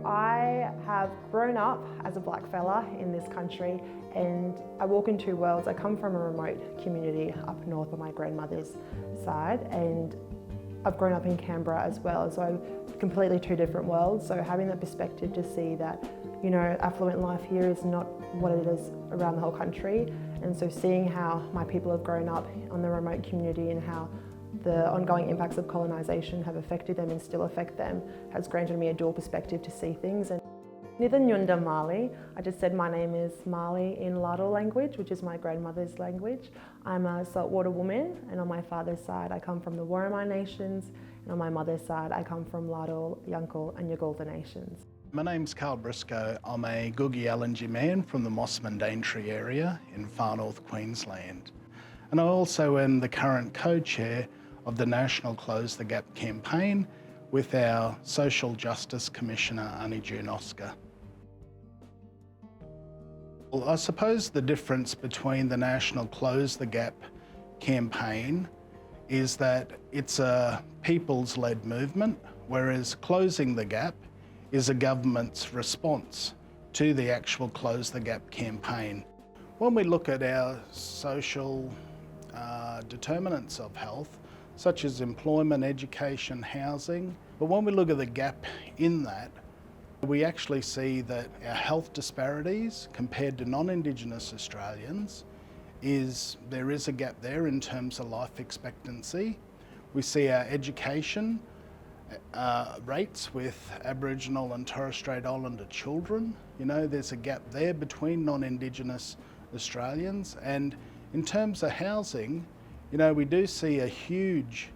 I have grown up as a black fella in this country, and I walk in two worlds. I come from a remote community up north on my grandmother's side, and I've grown up in Canberra as well, so completely two different worlds. So having that perspective to see that, you know, affluent life here is not what it is around the whole country, and so seeing how my people have grown up on the remote community and how the ongoing impacts of colonisation have affected them and still affect them has granted me a dual perspective to see things. And Nithan Yunda Mali, I just said my name is Mali in Ladol language, which is my grandmother's language. I'm a saltwater woman, and on my father's side I come from the Worimi Nations, and on my mother's side I come from Ladol, Yankal and Yagulda Nations. My name's Karl Briscoe. I'm a Guugi Yalanji man from the Mossman Daintree area in far north Queensland. And I also am the current co-chair of the National Close the Gap campaign with our Social Justice Commissioner, Ani June Oscar. Well, I suppose the difference between the National Close the Gap campaign is that it's a people's-led movement, whereas Closing the Gap is a government's response to the actual Close the Gap campaign. When we look at our social determinants of health, such as employment, education, housing, but when we look at the gap in that, we actually see that our health disparities compared to non-Indigenous Australians there is a gap there in terms of life expectancy. We see our education rates with Aboriginal and Torres Strait Islander children. You know, there's a gap there between non-Indigenous Australians. And in terms of housing, you know, we do see a huge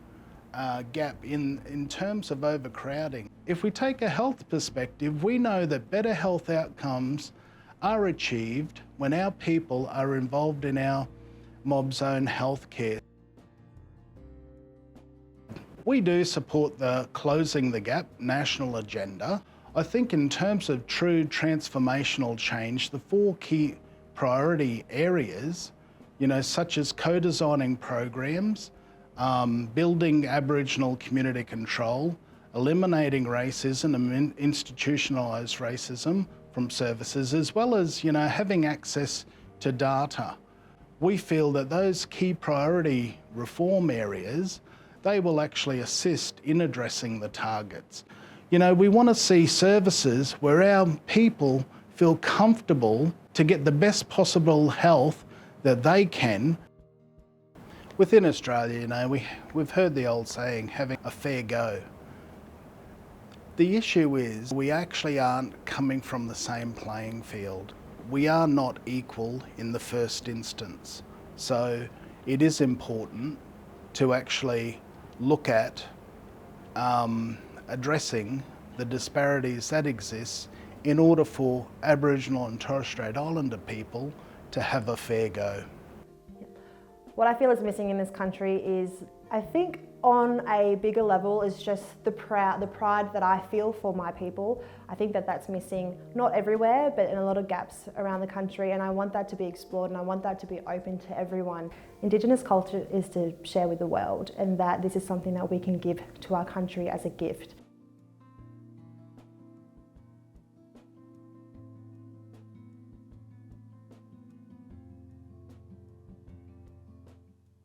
gap in terms of overcrowding. If we take a health perspective, we know that better health outcomes are achieved when our people are involved in our mob zone healthcare. We do support the Closing the Gap national agenda. I think in terms of true transformational change, the four key priority areas, you know, such as co-designing programs, building Aboriginal community control, eliminating racism and institutionalised racism from services, as well as, you know, having access to data. We feel that those key priority reform areas, they will actually assist in addressing the targets. You know, we want to see services where our people feel comfortable to get the best possible health that they can. Within Australia, you know, we've heard the old saying, having a fair go. The issue is we actually aren't coming from the same playing field. We are not equal in the first instance. So it is important to actually look at addressing the disparities that exist in order for Aboriginal and Torres Strait Islander people to have a fair go. What I feel is missing in this country is, I think on a bigger level, is just the pride that I feel for my people. I think that that's missing, not everywhere, but in a lot of gaps around the country, and I want that to be explored and I want that to be open to everyone. Indigenous culture is to share with the world, and that this is something that we can give to our country as a gift.